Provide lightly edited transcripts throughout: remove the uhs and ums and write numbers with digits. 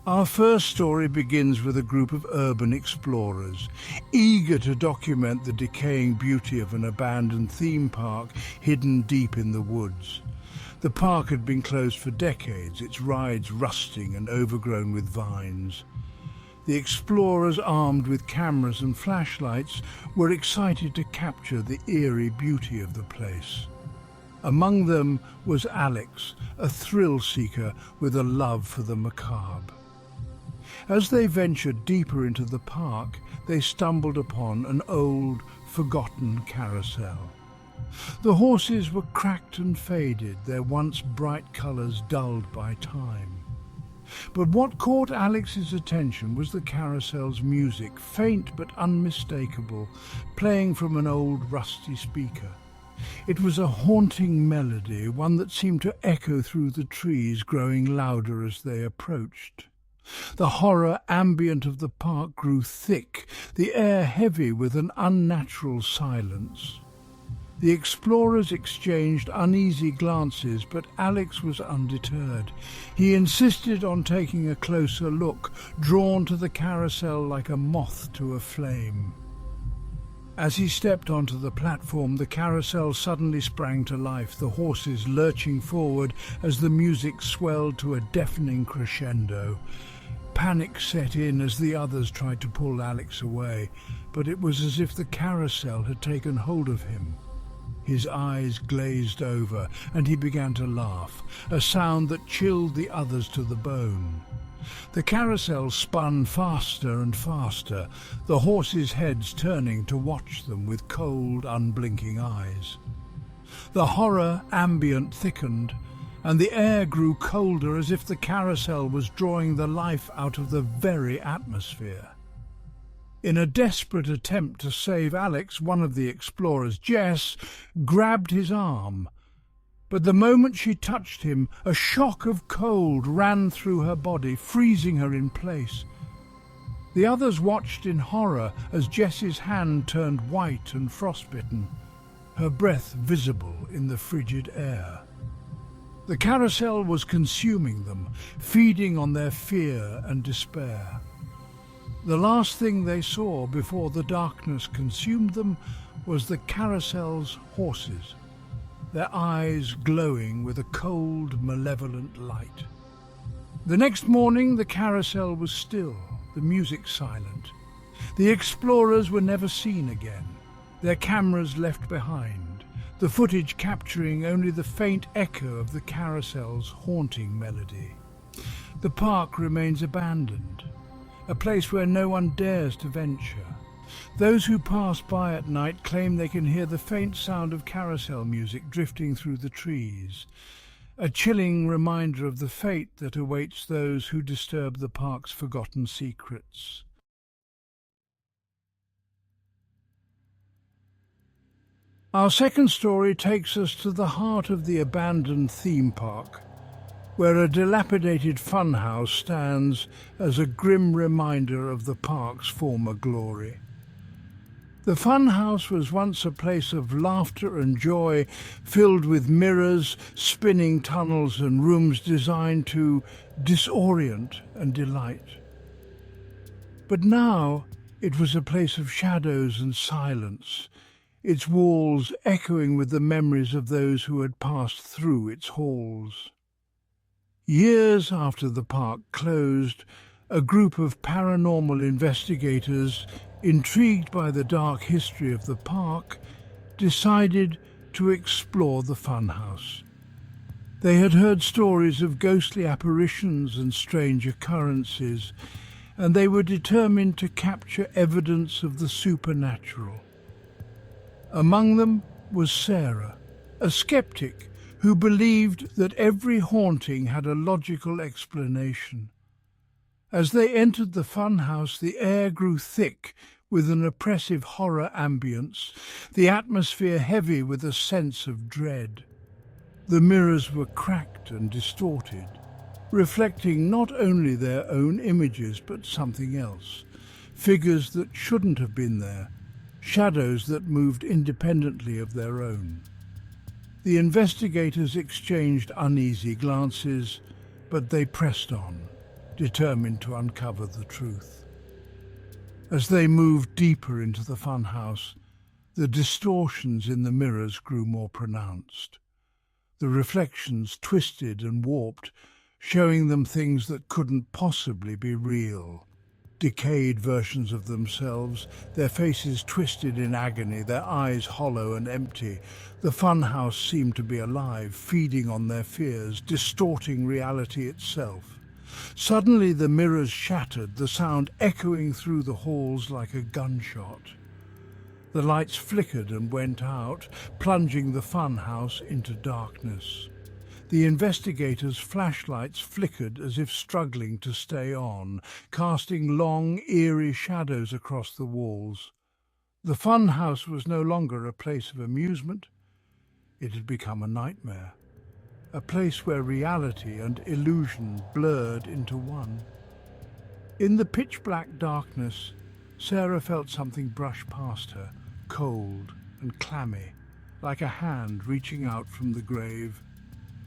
Our first story begins with a group of urban explorers, eager to document the decaying beauty of an abandoned theme park hidden deep in the woods. The park had been closed for decades, its rides rusting and overgrown with vines. The explorers, armed with cameras and flashlights, were excited to capture the eerie beauty of the place. Among them was Alex, a thrill-seeker with a love for the macabre. As they ventured deeper into the park, they stumbled upon an old, forgotten carousel. The horses were cracked and faded, their once bright colours dulled by time. But what caught Alex's attention was the carousel's music, faint but unmistakable, playing from an old rusty speaker. It was a haunting melody, one that seemed to echo through the trees, growing louder as they approached. The horror ambient of the park grew thick, the air heavy with an unnatural silence. The explorers exchanged uneasy glances, but Alex was undeterred. He insisted on taking a closer look, drawn to the carousel like a moth to a flame. As he stepped onto the platform, the carousel suddenly sprang to life, the horses lurching forward as the music swelled to a deafening crescendo. Panic set in as the others tried to pull Alex away, but it was as if the carousel had taken hold of him. His eyes glazed over, and he began to laugh, a sound that chilled the others to the bone. The carousel spun faster and faster, the horses' heads turning to watch them with cold, unblinking eyes. The horror ambient thickened, and the air grew colder as if the carousel was drawing the life out of the very atmosphere. In a desperate attempt to save Alex, one of the explorers, Jess, grabbed his arm. But the moment she touched him, a shock of cold ran through her body, freezing her in place. The others watched in horror as Jess's hand turned white and frostbitten, her breath visible in the frigid air. The carousel was consuming them, feeding on their fear and despair. The last thing they saw before the darkness consumed them was the carousel's horses, their eyes glowing with a cold, malevolent light. The next morning the carousel was still, the music silent. The explorers were never seen again, their cameras left behind, the footage capturing only the faint echo of the carousel's haunting melody. The park remains abandoned, a place where no one dares to venture. Those who pass by at night claim they can hear the faint sound of carousel music drifting through the trees, a chilling reminder of the fate that awaits those who disturb the park's forgotten secrets. Our second story takes us to the heart of the abandoned theme park, where a dilapidated funhouse stands as a grim reminder of the park's former glory. The funhouse was once a place of laughter and joy, filled with mirrors, spinning tunnels and rooms designed to disorient and delight. But now it was a place of shadows and silence, its walls echoing with the memories of those who had passed through its halls. Years after the park closed, a group of paranormal investigators, intrigued by the dark history of the park, decided to explore the funhouse. They had heard stories of ghostly apparitions and strange occurrences, and they were determined to capture evidence of the supernatural. Among them was Sarah, a skeptic who believed that every haunting had a logical explanation. As they entered the funhouse, the air grew thick with an oppressive horror ambience, the atmosphere heavy with a sense of dread. The mirrors were cracked and distorted, reflecting not only their own images but something else, figures that shouldn't have been there, shadows that moved independently of their own. The investigators exchanged uneasy glances, but they pressed on, determined to uncover the truth. As they moved deeper into the funhouse, the distortions in the mirrors grew more pronounced. The reflections twisted and warped, showing them things that couldn't possibly be real. Decayed versions of themselves, their faces twisted in agony, their eyes hollow and empty. The funhouse seemed to be alive, feeding on their fears, distorting reality itself. Suddenly the mirrors shattered, the sound echoing through the halls like a gunshot. The lights flickered and went out, plunging the funhouse into darkness. The investigators' flashlights flickered as if struggling to stay on, casting long, eerie shadows across the walls. The funhouse was no longer a place of amusement. It had become a nightmare, a place where reality and illusion blurred into one. In the pitch-black darkness, Sarah felt something brush past her, cold and clammy, like a hand reaching out from the grave.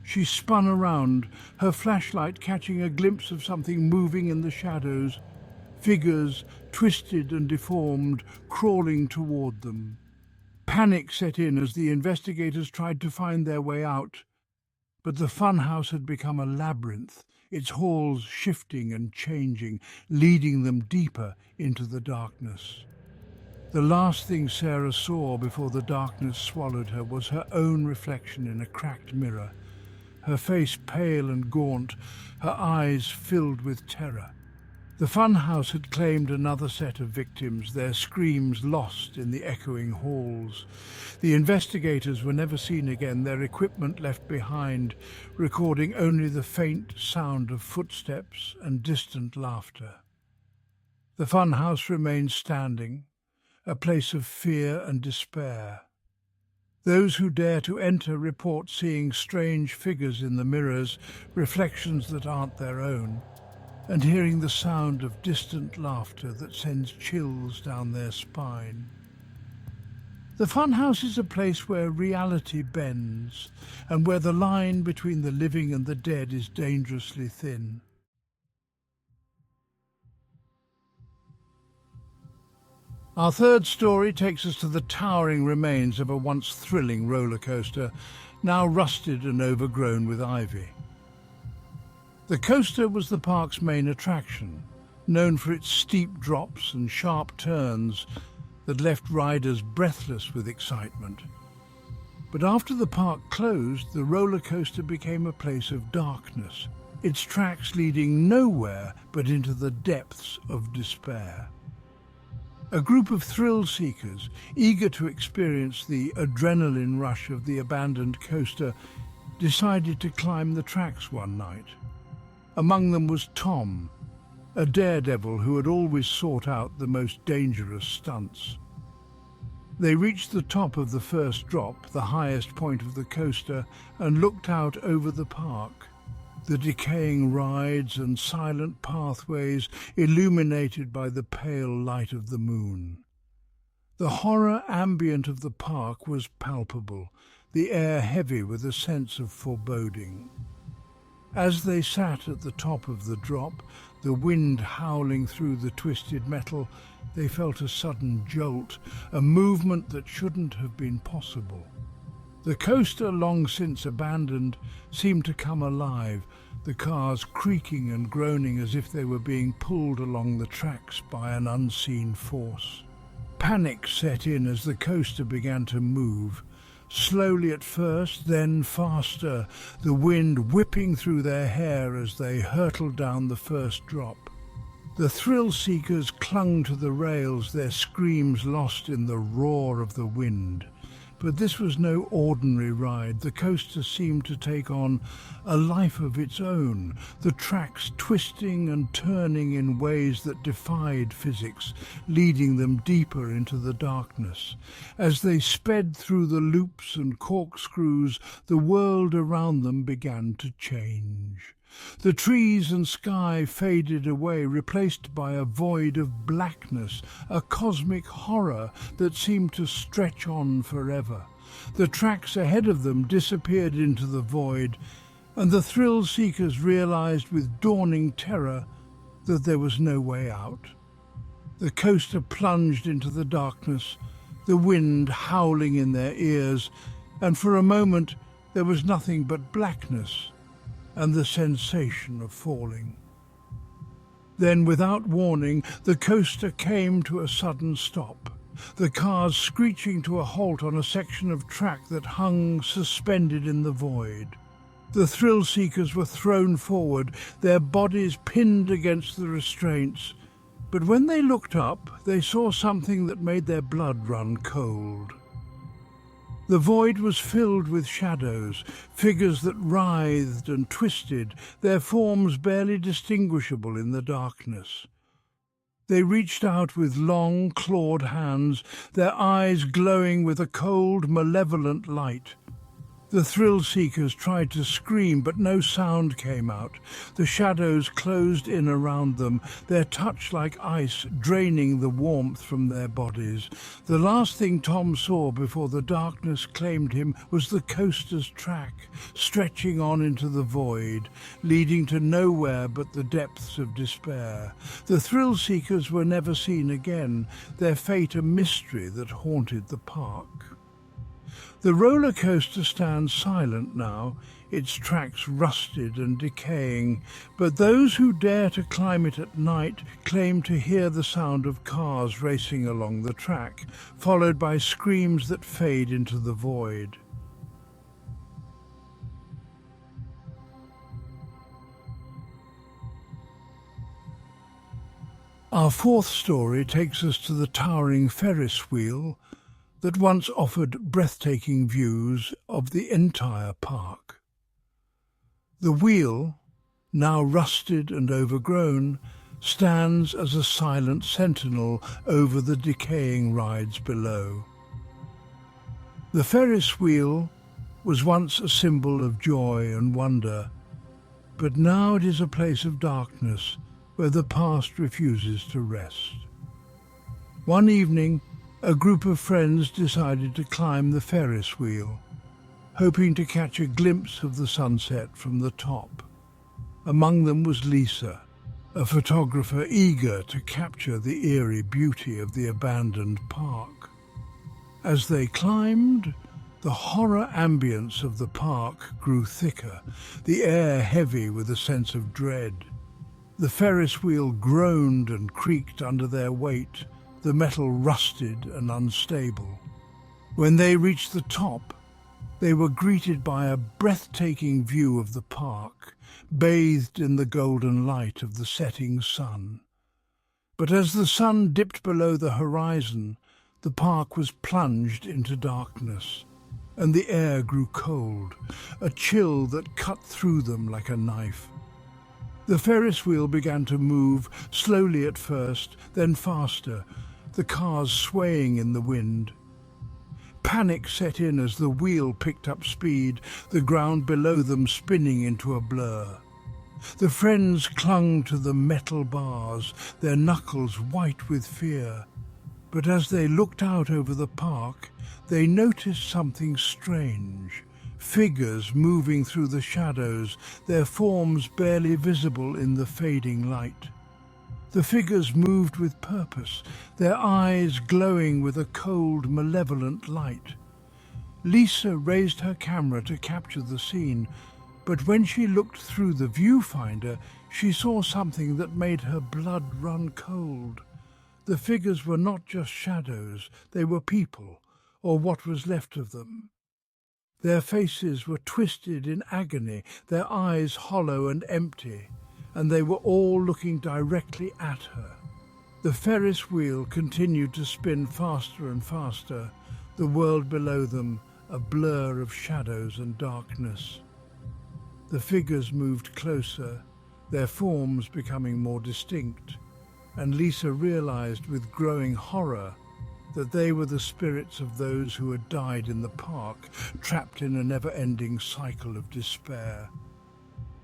She spun around, her flashlight catching a glimpse of something moving in the shadows, figures, twisted and deformed, crawling toward them. Panic set in as the investigators tried to find their way out, but the funhouse had become a labyrinth, its halls shifting and changing, leading them deeper into the darkness. The last thing Sarah saw before the darkness swallowed her was her own reflection in a cracked mirror, her face pale and gaunt, her eyes filled with terror. The funhouse had claimed another set of victims, their screams lost in the echoing halls. The investigators were never seen again, their equipment left behind, recording only the faint sound of footsteps and distant laughter. The funhouse remained standing, a place of fear and despair. Those who dare to enter report seeing strange figures in the mirrors, reflections that aren't their own, and hearing the sound of distant laughter that sends chills down their spine. The funhouse is a place where reality bends, and where the line between the living and the dead is dangerously thin. Our third story takes us to the towering remains of a once thrilling roller coaster, now rusted and overgrown with ivy. The coaster was the park's main attraction, known for its steep drops and sharp turns that left riders breathless with excitement. But after the park closed, the roller coaster became a place of darkness, its tracks leading nowhere but into the depths of despair. A group of thrill-seekers, eager to experience the adrenaline rush of the abandoned coaster, decided to climb the tracks one night. Among them was Tom, a daredevil who had always sought out the most dangerous stunts. They reached the top of the first drop, the highest point of the coaster, and looked out over the park. The decaying rides and silent pathways illuminated by the pale light of the moon. The horror ambient of the park was palpable, the air heavy with a sense of foreboding. As they sat at the top of the drop, the wind howling through the twisted metal, they felt a sudden jolt, a movement that shouldn't have been possible. The coaster, long since abandoned, seemed to come alive, the cars creaking and groaning as if they were being pulled along the tracks by an unseen force. Panic set in as the coaster began to move, slowly at first, then faster, the wind whipping through their hair as they hurtled down the first drop. The thrill-seekers clung to the rails, their screams lost in the roar of the wind. But this was no ordinary ride. The coaster seemed to take on a life of its own, the tracks twisting and turning in ways that defied physics, leading them deeper into the darkness. As they sped through the loops and corkscrews, the world around them began to change. The trees and sky faded away, replaced by a void of blackness, a cosmic horror that seemed to stretch on forever. The tracks ahead of them disappeared into the void, and the thrill-seekers realized with dawning terror that there was no way out. The coaster plunged into the darkness, the wind howling in their ears, and for a moment there was nothing but blackness and the sensation of falling. Then, without warning, the coaster came to a sudden stop, the cars screeching to a halt on a section of track that hung suspended in the void. The thrill-seekers were thrown forward, their bodies pinned against the restraints, but when they looked up, they saw something that made their blood run cold. The void was filled with shadows, figures that writhed and twisted, their forms barely distinguishable in the darkness. They reached out with long, clawed hands, their eyes glowing with a cold, malevolent light. The thrill-seekers tried to scream, but no sound came out. The shadows closed in around them, their touch like ice draining the warmth from their bodies. The last thing Tom saw before the darkness claimed him was the coaster's track, stretching on into the void, leading to nowhere but the depths of despair. The thrill-seekers were never seen again, their fate a mystery that haunted the park. The roller coaster stands silent now, its tracks rusted and decaying, but those who dare to climb it at night claim to hear the sound of cars racing along the track, followed by screams that fade into the void. Our fourth story takes us to the towering Ferris wheel that once offered breathtaking views of the entire park. The wheel, now rusted and overgrown, stands as a silent sentinel over the decaying rides below. The Ferris wheel was once a symbol of joy and wonder, but now it is a place of darkness where the past refuses to rest. One evening, a group of friends decided to climb the Ferris wheel, hoping to catch a glimpse of the sunset from the top. Among them was Lisa, a photographer eager to capture the eerie beauty of the abandoned park. As they climbed, the horror ambience of the park grew thicker, the air heavy with a sense of dread. The Ferris wheel groaned and creaked under their weight, the metal rusted and unstable. When they reached the top, they were greeted by a breathtaking view of the park, bathed in the golden light of the setting sun. But as the sun dipped below the horizon, the park was plunged into darkness, and the air grew cold, a chill that cut through them like a knife. The Ferris wheel began to move, slowly at first, then faster, the cars swaying in the wind. Panic set in as the wheel picked up speed, the ground below them spinning into a blur. The friends clung to the metal bars, their knuckles white with fear. But as they looked out over the park, they noticed something strange. Figures moving through the shadows, their forms barely visible in the fading light. The figures moved with purpose, their eyes glowing with a cold, malevolent light. Lisa raised her camera to capture the scene, but when she looked through the viewfinder, she saw something that made her blood run cold. The figures were not just shadows, they were people, or what was left of them. Their faces were twisted in agony, their eyes hollow and empty, and they were all looking directly at her. The Ferris wheel continued to spin faster and faster, the world below them a blur of shadows and darkness. The figures moved closer, their forms becoming more distinct, and Lisa realized with growing horror that they were the spirits of those who had died in the park, trapped in a never-ending cycle of despair.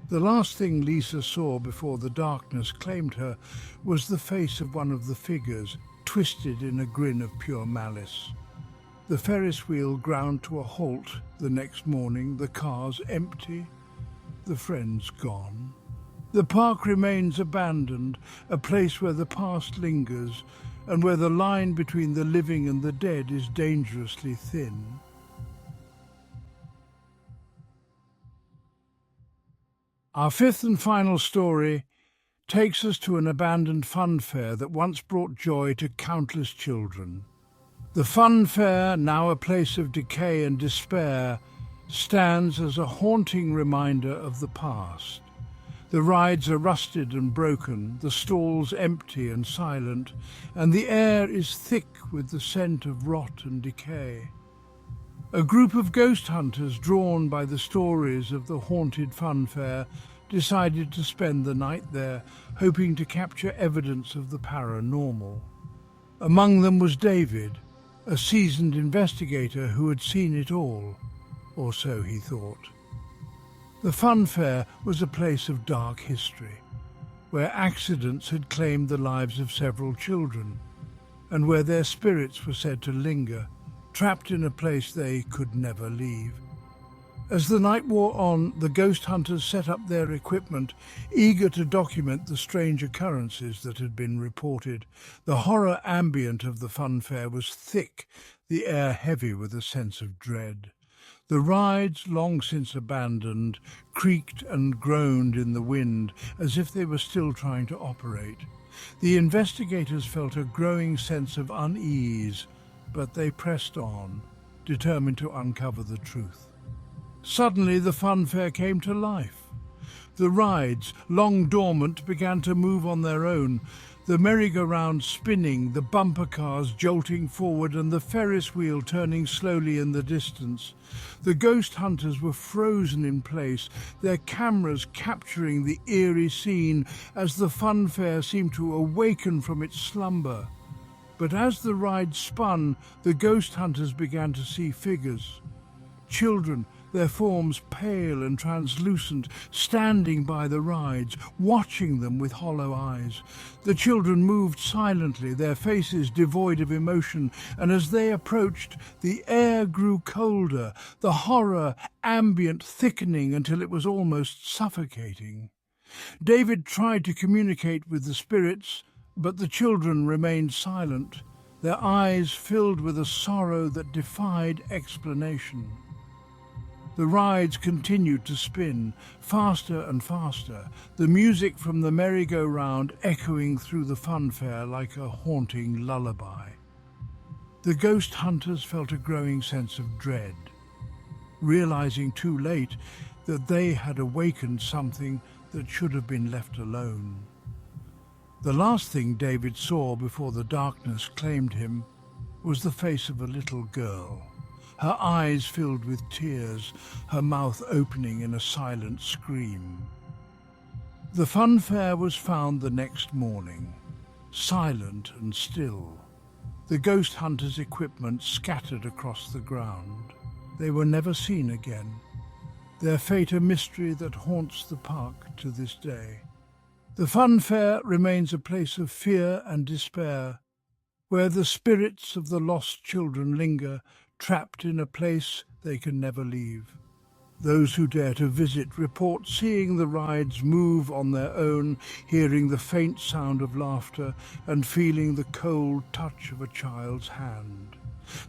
The last thing Lisa saw before the darkness claimed her was the face of one of the figures, twisted in a grin of pure malice. The Ferris wheel ground to a halt the next morning, the cars empty, the friends gone. The park remains abandoned, a place where the past lingers, and where the line between the living and the dead is dangerously thin. Our fifth and final story takes us to an abandoned fun fair that once brought joy to countless children. The fun fair, now a place of decay and despair, stands as a haunting reminder of the past. The rides are rusted and broken, the stalls empty and silent, and the air is thick with the scent of rot and decay. A group of ghost hunters, drawn by the stories of the Haunted Funfair, decided to spend the night there, hoping to capture evidence of the paranormal. Among them was David, a seasoned investigator who had seen it all, or so he thought. The funfair was a place of dark history, where accidents had claimed the lives of several children, and where their spirits were said to linger, trapped in a place they could never leave. As the night wore on, the ghost hunters set up their equipment, eager to document the strange occurrences that had been reported. The horror ambient of the funfair was thick, the air heavy with a sense of dread. The rides, long since abandoned, creaked and groaned in the wind as if they were still trying to operate. The investigators felt a growing sense of unease, but they pressed on, determined to uncover the truth. Suddenly the funfair came to life. The rides, long dormant, began to move on their own, the merry-go-round spinning, the bumper cars jolting forward and the Ferris wheel turning slowly in the distance. The ghost hunters were frozen in place, their cameras capturing the eerie scene as the funfair seemed to awaken from its slumber. But as the ride spun, the ghost hunters began to see figures. Children, their forms pale and translucent, standing by the rides, watching them with hollow eyes. The children moved silently, their faces devoid of emotion, and as they approached, the air grew colder, the horror ambient thickening until it was almost suffocating. David tried to communicate with the spirits, but the children remained silent, their eyes filled with a sorrow that defied explanation. The rides continued to spin, faster and faster, the music from the merry-go-round echoing through the funfair like a haunting lullaby. The ghost hunters felt a growing sense of dread, realizing too late that they had awakened something that should have been left alone. The last thing David saw before the darkness claimed him was the face of a little girl. Her eyes filled with tears, her mouth opening in a silent scream. The funfair was found the next morning, silent and still, the ghost hunters' equipment scattered across the ground. They were never seen again, their fate a mystery that haunts the park to this day. The funfair remains a place of fear and despair, where the spirits of the lost children linger, trapped in a place they can never leave. Those who dare to visit report seeing the rides move on their own, hearing the faint sound of laughter and feeling the cold touch of a child's hand.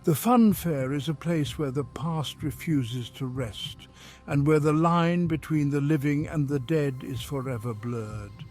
The funfair is a place where the past refuses to rest, and where the line between the living and the dead is forever blurred.